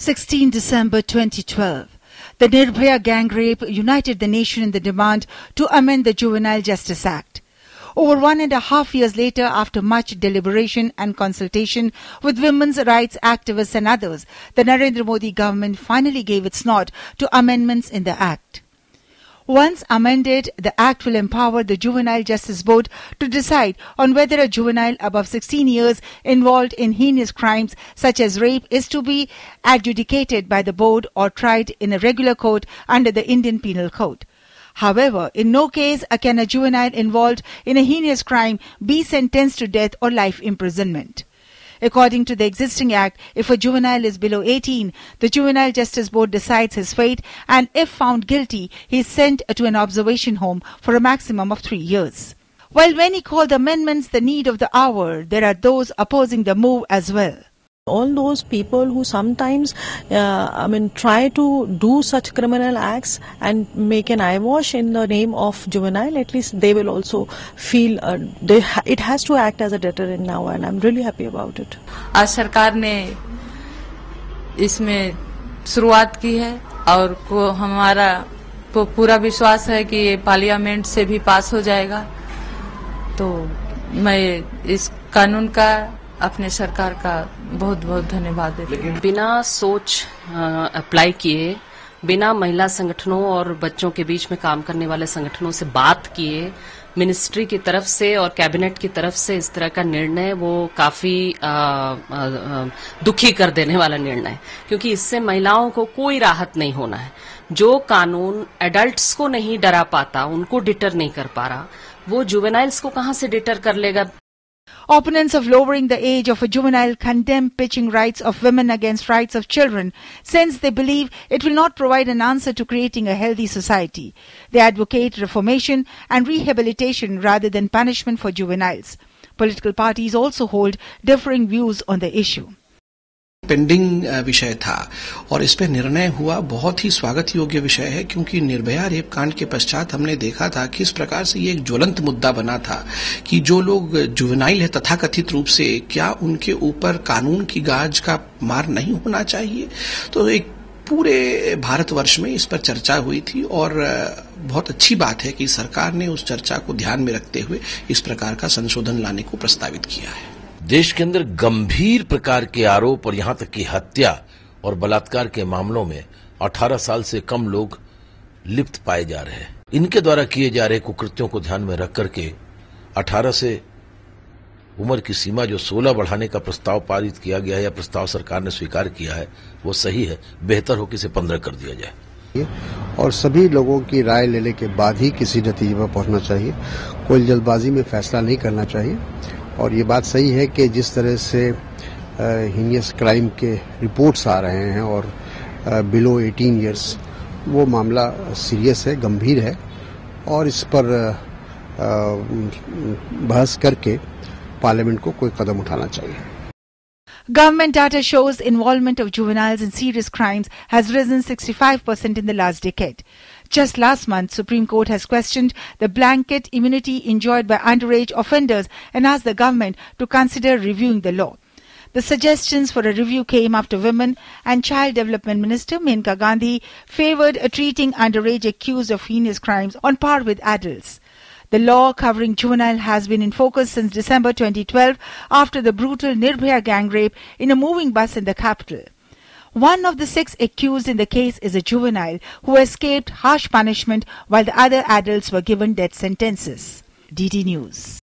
16 December 2012. The Nirbhaya gang rape united the nation in the demand to amend the Juvenile Justice Act. Over 1.5 years later, after much deliberation and consultation with women's rights activists and others, the Narendra Modi government finally gave its nod to amendments in the Act. Once amended, the Act will empower the Juvenile Justice Board to decide on whether a juvenile above 16 years involved in heinous crimes such as rape is to be adjudicated by the board or tried in a regular court under the Indian Penal Code. However, in no case can a juvenile involved in a heinous crime be sentenced to death or life imprisonment. According to the existing Act, if a juvenile is below 18, the Juvenile Justice Board decides his fate, and if found guilty, he is sent to an observation home for a maximum of 3 years. While many call the amendments the need of the hour, there are those opposing the move as well. All those people who sometimes, try to do such criminal acts and make an eyewash in the name of juvenile, at least they will also feel it has to act as a deterrent now, and I'm really happy about it. आज सरकार ने इसमें शुरुआत की है और को हमारा पूरा विश्वास है कि ये पार्लियामेंट से भी पास हो जाएगा, तो मैं इस कानून का अपने सरकार का बहुत बहुत धन्यवाद देती हूँ। बिना सोच अप्लाई किए, बिना महिला संगठनों और बच्चों के बीच में काम करने वाले संगठनों से बात किए, मिनिस्ट्री की तरफ से और कैबिनेट की तरफ से इस तरह का निर्णय वो काफी दुखी कर देने वाला निर्णय है, क्योंकि इससे महिलाओं को कोई राहत नहीं होना है। जो कानून एडल्ट्स को नहीं डरा पाता, उनको डिटर नहीं कर पा रहा, वो जुवेनाइल्स को कहां से डिटर कर लेगा। Opponents of lowering the age of a juvenile condemn pitching rights of women against rights of children, since they believe it will not provide an answer to creating a healthy society. They advocate reformation and rehabilitation rather than punishment for juveniles. Political parties also hold differing views on the issue. Pending विषय था और इस पे निर्णय हुआ, बहुत ही स्वागत योग्य विषय है, क्योंकि निर्भया रेप कांड के पश्चात हमने देखा था कि इस प्रकार से ये एक ज्वलंत मुद्दा बना था कि जो लोग जुवेनाइल है तथाकथित रूप से, क्या उनके ऊपर कानून की गाज का मार नहीं होना चाहिए। तो एक पूरे भारतवर्ष में इस पर चर्चा हुई थी और बहुत अच्छी बात है कि सरकार ने उस चर्चा को ध्यान में रखते हुए इस प्रकार का संशोधन लाने को प्रस्तावित किया है। देश के अंदर गंभीर प्रकार के आरोप और यहां तक कि हत्या और बलात्कार के मामलों में 18 साल से कम लोग लिप्त पाए जा रहे हैं। इनके द्वारा किए जा रहे कुकृत्यों को ध्यान में रख करके 18 से उम्र की सीमा जो 16 बढ़ाने का प्रस्ताव पारित किया गया है या प्रस्ताव सरकार ने स्वीकार किया है, वो सही है। बेहतर हो कि इसे 15 कर दिया जाए और सभी लोगों की राय लेने के बाद ही किसी नतीजे पर पहुंचना चाहिए। कोई जल्दबाजी में फैसला नहीं करना चाहिए। और ये बात सही है कि जिस तरह से हीनियस क्राइम के रिपोर्ट्स आ रहे हैं और बिलो 18 इयर्स, वो मामला सीरियस है, गंभीर है और इस पर बहस करके पार्लियामेंट को कोई कदम उठाना चाहिए। Government data shows involvement of juveniles in serious crimes has risen 65% in the last decade. Just last month, Supreme Court has questioned the blanket immunity enjoyed by underage offenders and asked the government to consider reviewing the law. The suggestions for a review came after Women and Child Development Minister Maneka Gandhi favored treating underage accused of heinous crimes on par with adults. The law covering juvenile has been in focus since December 2012 after the brutal Nirbhaya gang rape in a moving bus in the capital. One of the 6 accused in the case is a juvenile who escaped harsh punishment while the other adults were given death sentences. DD News.